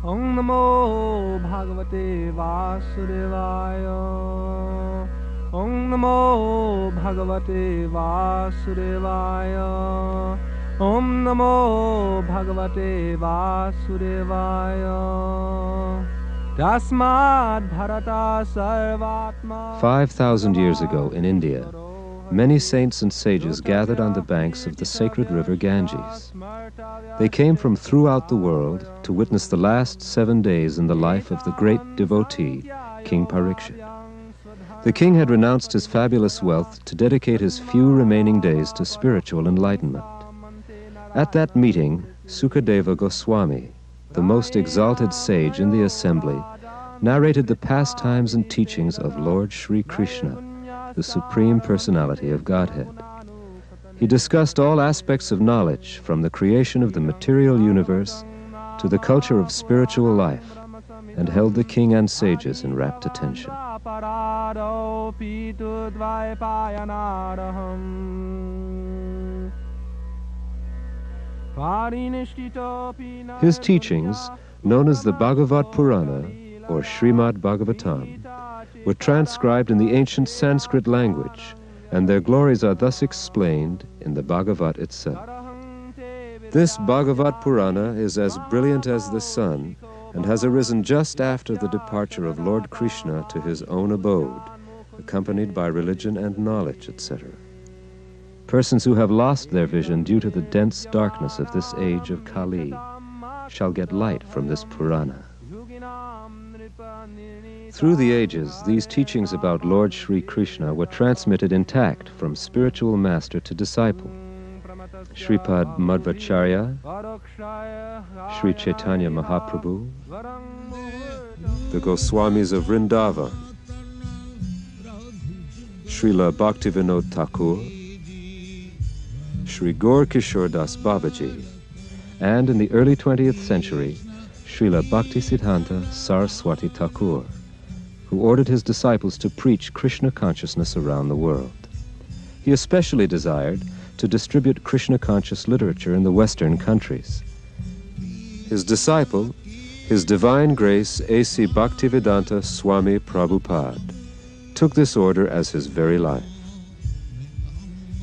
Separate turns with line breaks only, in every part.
Om Namo Bhagavate Vasudevaya. Om Namo Bhagavate Vasudevaya. Om Namo Bhagavate Vasudevaya. Tasmad Bharata Sarvatma.
5,000 years ago in India, many saints and sages gathered on the banks of the sacred river Ganges. They came from throughout the world to witness the last 7 days in the life of the great devotee, King Parikshit. The king had renounced his fabulous wealth to dedicate his few remaining days to spiritual enlightenment. At that meeting, Sukadeva Goswami, the most exalted sage in the assembly, narrated the pastimes and teachings of Lord Sri Krishna, the Supreme Personality of Godhead. He discussed all aspects of knowledge, from the creation of the material universe to the culture of spiritual life, and held the king and sages in rapt attention. His teachings, known as the Bhagavat Purana, or Srimad Bhagavatam, were transcribed in the ancient Sanskrit language, and their glories are thus explained in the Bhagavat itself. This Bhagavat Purana is as brilliant as the sun and has arisen just after the departure of Lord Krishna to his own abode, accompanied by religion and knowledge, etc. Persons who have lost their vision due to the dense darkness of this age of Kali shall get light from this Purana. Through the ages, these teachings about Lord Sri Krishna were transmitted intact from spiritual master to disciple. Shripad Madhvacharya, Sri Chaitanya Mahaprabhu, the Goswamis of Vrindavan, Srila Bhaktivinoda Thakur, Sri Gaur Kishore Das Babaji, and in the early 20th century, Srila Bhaktisiddhanta Saraswati Thakur, who ordered his disciples to preach Krishna consciousness around the world. He especially desired to distribute Krishna-conscious literature in the Western countries. His disciple, His Divine Grace A.C. Bhaktivedanta Swami Prabhupada, took this order as his very life.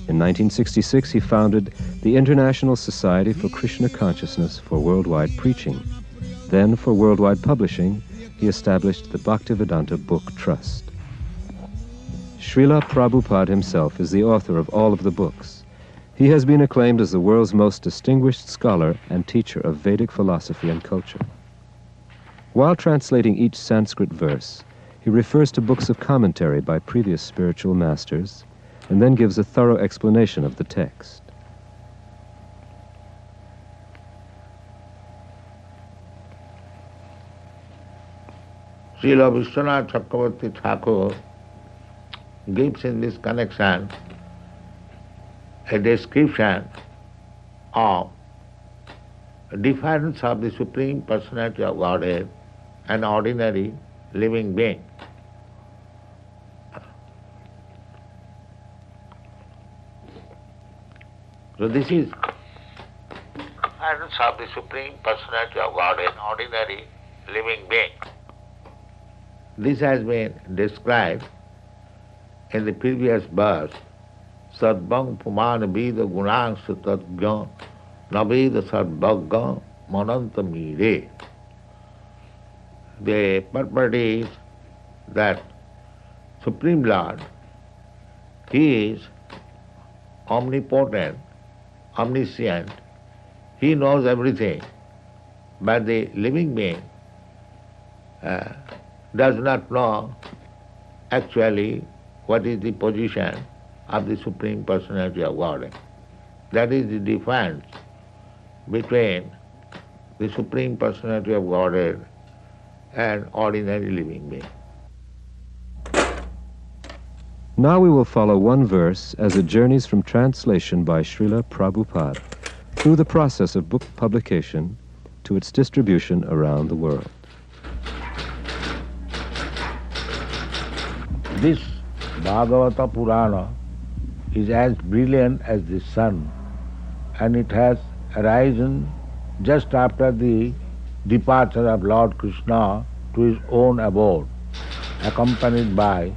In 1966, he founded the International Society for Krishna Consciousness for Worldwide Preaching. Then, for worldwide publishing, he established the Bhaktivedanta Book Trust. Srila Prabhupada himself is the author of all of the books. He has been acclaimed as the world's most distinguished scholar and teacher of Vedic philosophy and culture. While translating each Sanskrit verse, he refers to books of commentary by previous spiritual masters, and then gives a thorough explanation of the text.
Srila Vishwanath Chakravarti Thakur gives in this connection a description of a difference of the Supreme Personality of Godhead and ordinary living being. So this is difference of the Supreme Personality of Godhead and ordinary living being. This has been described in the previous verse, Sadbang Pumana Vida Gunang Sutadgyan Naveda Sadbhagyan Manantamire. The purport is that Supreme Lord, He is omnipotent, omniscient, He knows everything, but the living being does not know actually what is the position of the Supreme Personality of Godhead. That is the difference between the Supreme Personality of Godhead and ordinary living being.
Now we will follow one verse as it journeys from translation by Srila Prabhupada through the process of book publication to its distribution around the world.
This Bhagavata Purana is as brilliant as the sun, and it has arisen just after the departure of Lord Krishna to his own abode, accompanied by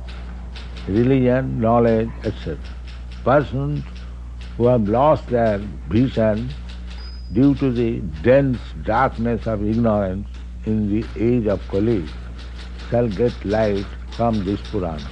religion, knowledge, etc. Persons who have lost their vision due to the dense darkness of ignorance in the age of Kali shall get light from this Purana.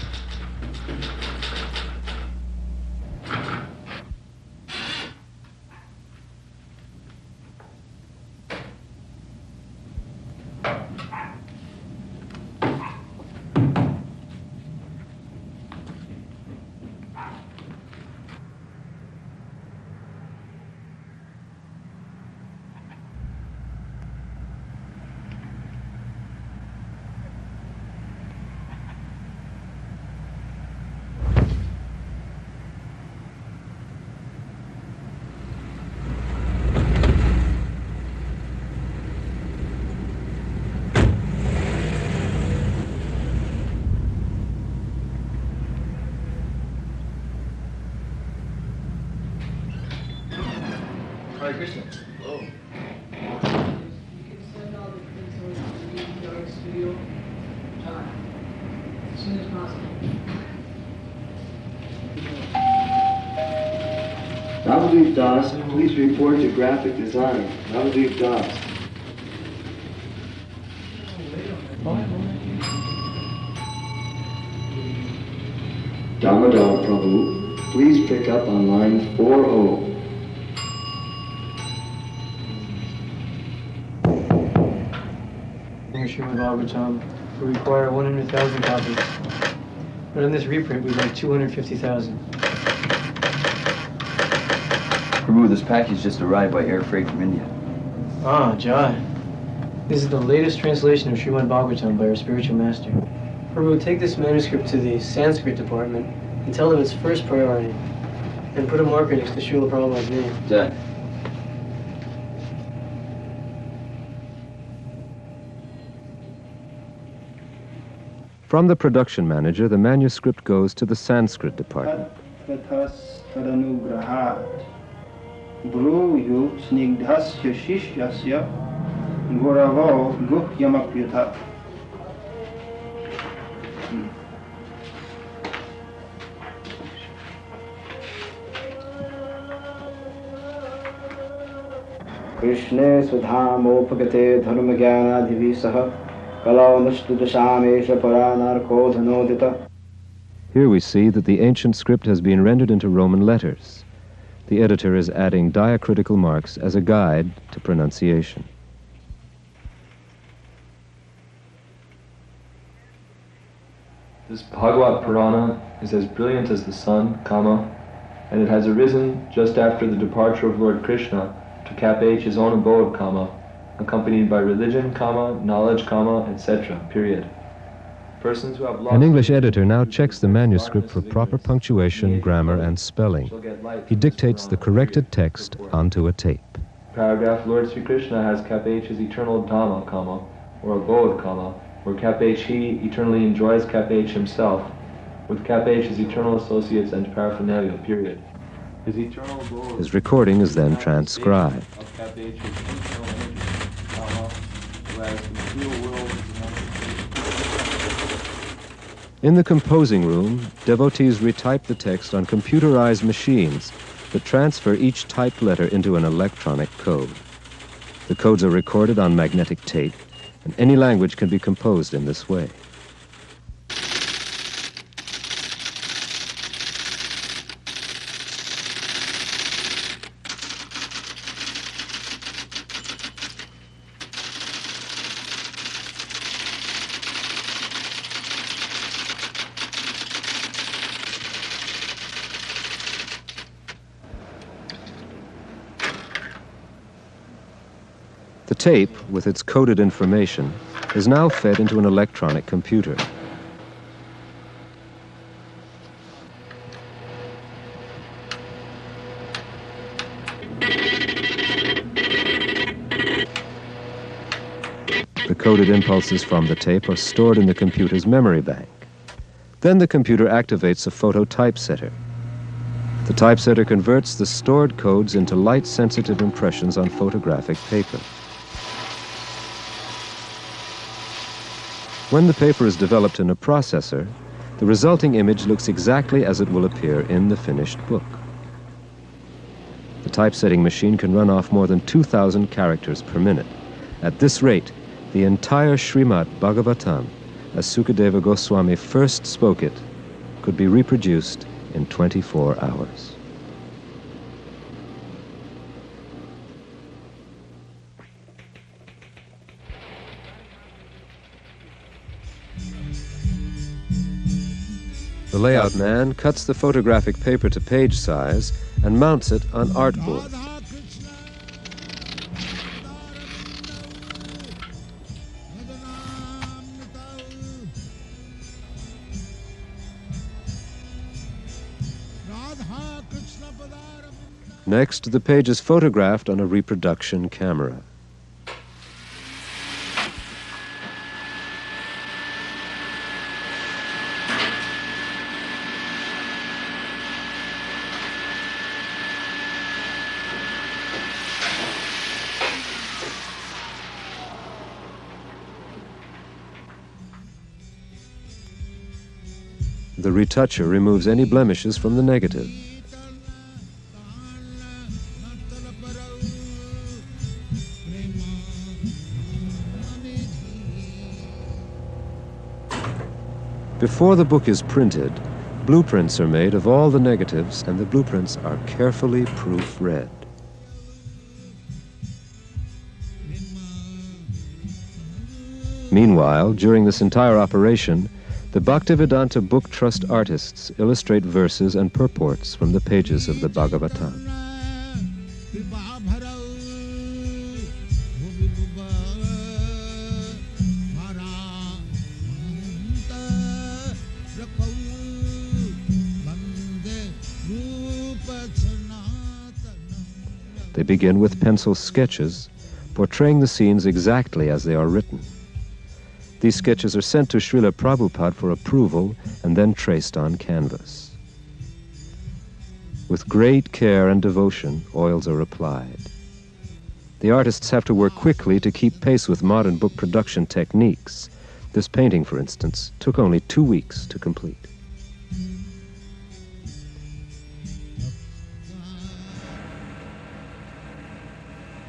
Hare Krishna.
Hello.
You can send all the things over to the art studio, John, as soon as possible.
Navadvip Das, please report to graphic design. Navadvip Das. Damodar Prabhu, please pick up on line 40.
Srimad Bhagavatam, we require 100,000 copies. But on this reprint, we'd like 250,000.
Prabhu, this package just arrived by air freight from India.
Ah, Jai. This is the latest translation of Srimad Bhagavatam by our spiritual master. Prabhu, take this manuscript to the Sanskrit department and tell them it's first priority. And put a marker next to Srila Prabhupada's name.
Jai.
From the production manager, the manuscript goes to the Sanskrit department.
Krishne Sudhamopagate Dharmagyanadhivi Saha
Here we see that the ancient script has been rendered into Roman letters. The editor is adding diacritical marks as a guide to pronunciation.
This Bhagavat Purana is as brilliant as the sun, and it has arisen just after the departure of Lord Krishna to Cap H, his own abode, accompanied by religion, knowledge, etc., period. Persons who have lost...
An English editor now checks the manuscript for proper punctuation, grammar, and spelling. He dictates the corrected text onto a tape.
Paragraph, Lord Sri Krishna has Cap H his eternal Dhamma, or abode, where Cap H he eternally enjoys Cap H himself, with Cap H his eternal associates and paraphernalia, period. His eternal abode...
His recording is then transcribed. In the composing room, devotees retype the text on computerized machines that transfer each typed letter into an electronic code. The codes are recorded on magnetic tape, and any language can be composed in this way. The tape, with its coded information, is now fed into an electronic computer. The coded impulses from the tape are stored in the computer's memory bank. Then the computer activates a photo typesetter. The typesetter converts the stored codes into light-sensitive impressions on photographic paper. When the paper is developed in a processor, the resulting image looks exactly as it will appear in the finished book. The typesetting machine can run off more than 2,000 characters per minute. At this rate, the entire Srimad Bhagavatam, as Sukadeva Goswami first spoke it, could be reproduced in 24 hours. The layout man cuts the photographic paper to page size and mounts it on artboard. Next, the page is photographed on a reproduction camera. The retoucher removes any blemishes from the negative. Before the book is printed, blueprints are made of all the negatives, and the blueprints are carefully proofread. Meanwhile, during this entire operation, the Bhaktivedanta Book Trust artists illustrate verses and purports from the pages of the Bhagavatam. They begin with pencil sketches, portraying the scenes exactly as they are written. These sketches are sent to Srila Prabhupada for approval and then traced on canvas. With great care and devotion, oils are applied. The artists have to work quickly to keep pace with modern book production techniques. This painting, for instance, took only 2 weeks to complete.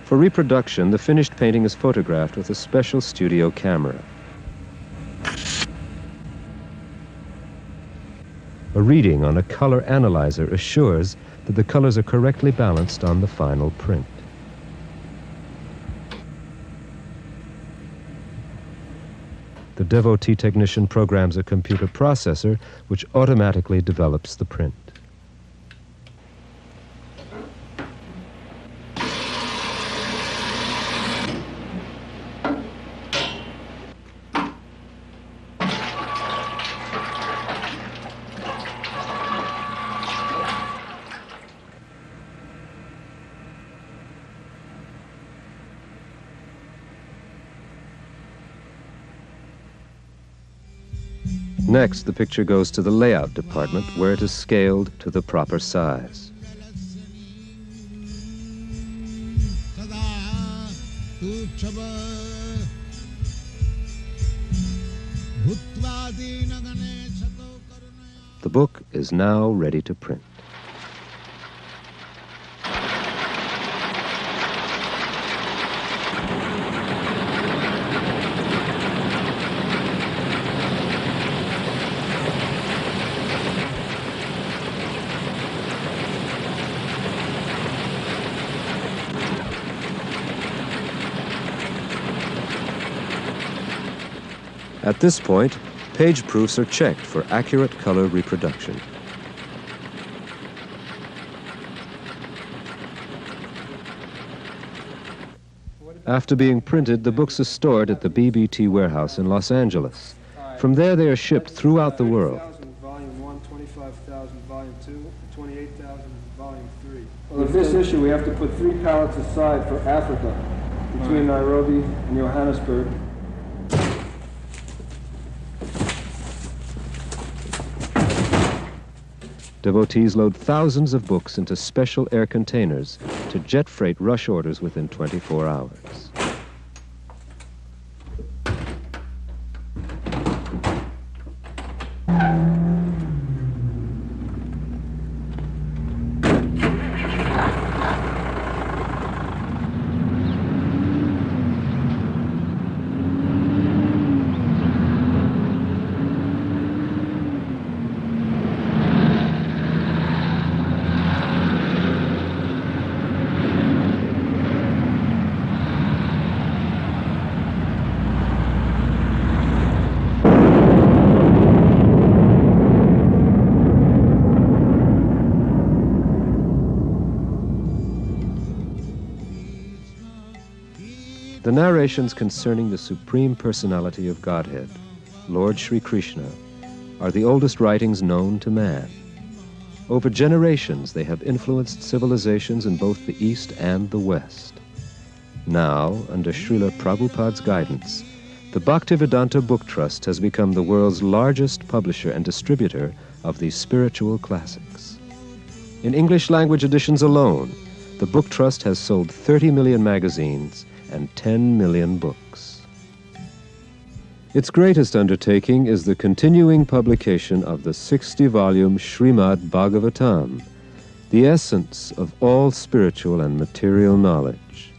For reproduction, the finished painting is photographed with a special studio camera. A reading on a color analyzer assures that the colors are correctly balanced on the final print. The devotee technician programs a computer processor which automatically develops the print. Next, the picture goes to the layout department, where it is scaled to the proper size. The book is now ready to print. At this point, page proofs are checked for accurate color reproduction. After being printed, the books are stored at the BBT warehouse in Los Angeles. From there, they are shipped throughout the world.
Volume 1, 25,000, Volume 2, 28,000, Volume 3. Well, with this issue, we have to put 3 pallets aside for Africa, between Nairobi and Johannesburg.
Devotees load thousands of books into special air containers to jet freight rush orders within 24 hours. The narrations concerning the Supreme Personality of Godhead, Lord Sri Krishna, are the oldest writings known to man. Over generations, they have influenced civilizations in both the East and the West. Now, under Srila Prabhupada's guidance, the Bhaktivedanta Book Trust has become the world's largest publisher and distributor of these spiritual classics. In English language editions alone, the Book Trust has sold 30 million magazines and 10 million books. Its greatest undertaking is the continuing publication of the 60-volume Srimad Bhagavatam, the essence of all spiritual and material knowledge.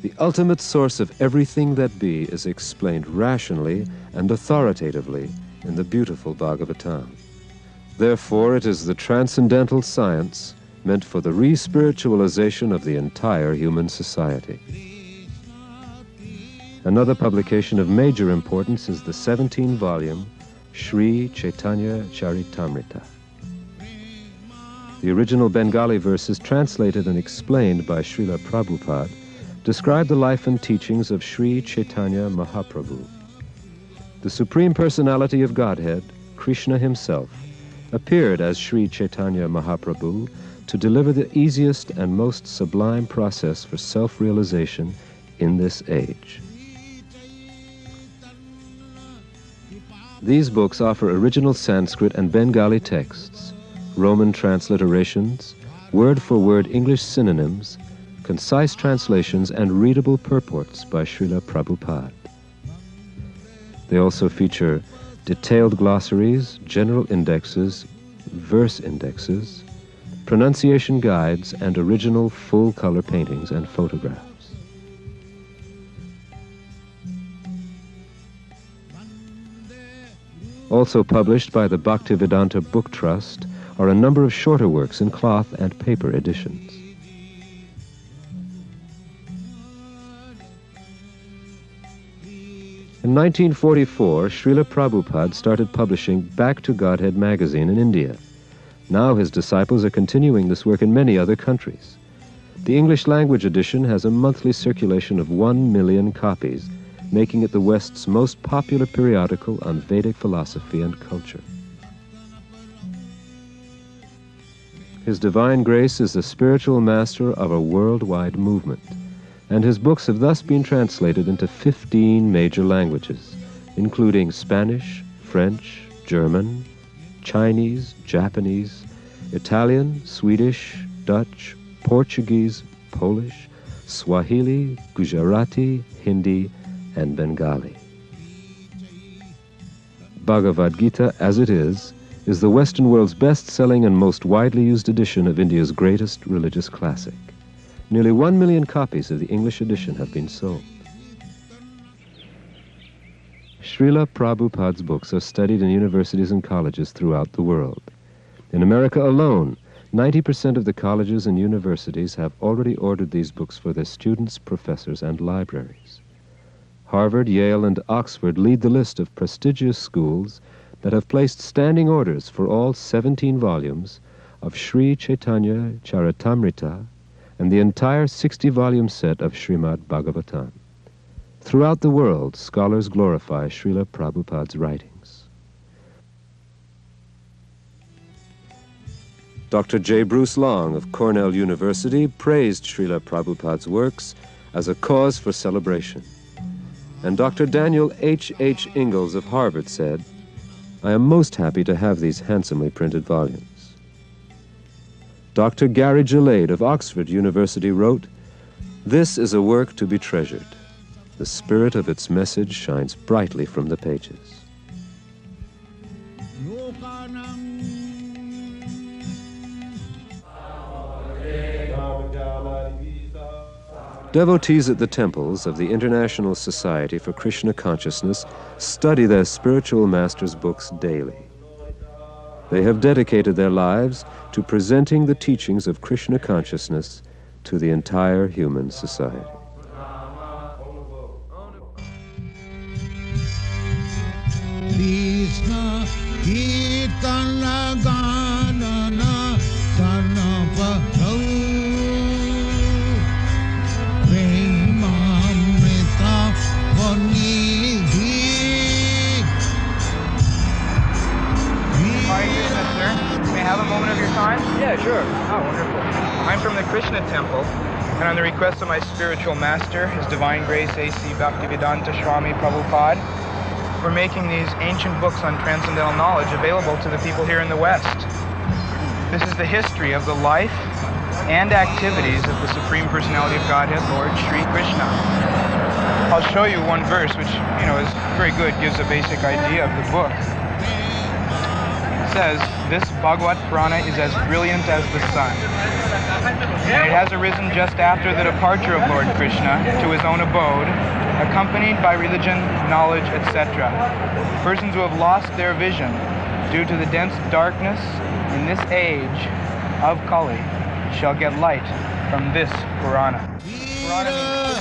The ultimate source of everything that be is explained rationally and authoritatively in the beautiful Bhagavatam. Therefore, it is the transcendental science meant for the re-spiritualization of the entire human society. Another publication of major importance is the 17-volume Sri Chaitanya Charitamrita. The original Bengali verses, translated and explained by Srila Prabhupada, describe the life and teachings of Sri Chaitanya Mahaprabhu. The Supreme Personality of Godhead, Krishna himself, appeared as Sri Chaitanya Mahaprabhu to deliver the easiest and most sublime process for self-realization in this age. These books offer original Sanskrit and Bengali texts, Roman transliterations, word-for-word English synonyms, concise translations, and readable purports by Srila Prabhupada. They also feature detailed glossaries, general indexes, verse indexes, pronunciation guides, and original full-color paintings and photographs. Also published by the Bhaktivedanta Book Trust are a number of shorter works in cloth and paper editions. In 1944, Srila Prabhupada started publishing Back to Godhead magazine in India. Now his disciples are continuing this work in many other countries. The English language edition has a monthly circulation of 1 million copies, making it the West's most popular periodical on Vedic philosophy and culture. His Divine Grace is the spiritual master of a worldwide movement, and his books have thus been translated into 15 major languages, including Spanish, French, German, Chinese, Japanese, Italian, Swedish, Dutch, Portuguese, Polish, Swahili, Gujarati, Hindi, and Bengali. Bhagavad Gita, as it is the Western world's best-selling and most widely used edition of India's greatest religious classic. Nearly 1 million copies of the English edition have been sold. Srila Prabhupada's books are studied in universities and colleges throughout the world. In America alone, 90% of the colleges and universities have already ordered these books for their students, professors, and libraries. Harvard, Yale, and Oxford lead the list of prestigious schools that have placed standing orders for all 17 volumes of Sri Chaitanya Charitamrita and the entire 60-volume set of Srimad Bhagavatam. Throughout the world, scholars glorify Srila Prabhupada's writings. Dr. J. Bruce Long of Cornell University praised Srila Prabhupada's works as a cause for celebration. And Dr. Daniel H. Ingalls of Harvard said, "I am most happy to have these handsomely printed volumes." Dr. Gary Gillade of Oxford University wrote, "This is a work to be treasured. The spirit of its message shines brightly from the pages." Devotees at the temples of the International Society for Krishna Consciousness study their spiritual master's books daily. They have dedicated their lives to presenting the teachings of Krishna consciousness to the entire human society. Krishna Kirtana Ganana Sarnapa
Sure. Oh, wonderful. I'm from the Krishna Temple, and on the request of my spiritual master, His Divine Grace A.C. Bhaktivedanta Swami Prabhupada, we're making these ancient books on transcendental knowledge available to the people here in the West. This is the history of the life and activities of the Supreme Personality of Godhead, Lord Sri Krishna. I'll show you one verse which, is very good, gives a basic idea of the book. It says, this Bhagavad Purana is as brilliant as the sun. And it has arisen just after the departure of Lord Krishna to his own abode, accompanied by religion, knowledge, etc. Persons who have lost their vision due to the dense darkness in this age of Kali shall get light from this Purana. Purana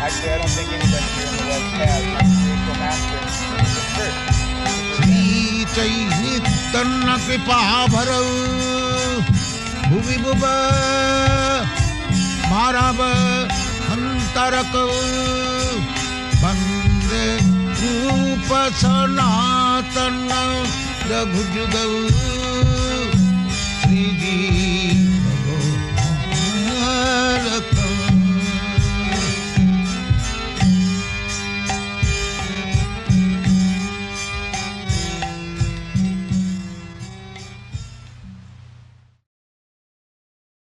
Actually, I don't think anybody here in the West has a spiritual master.
Sri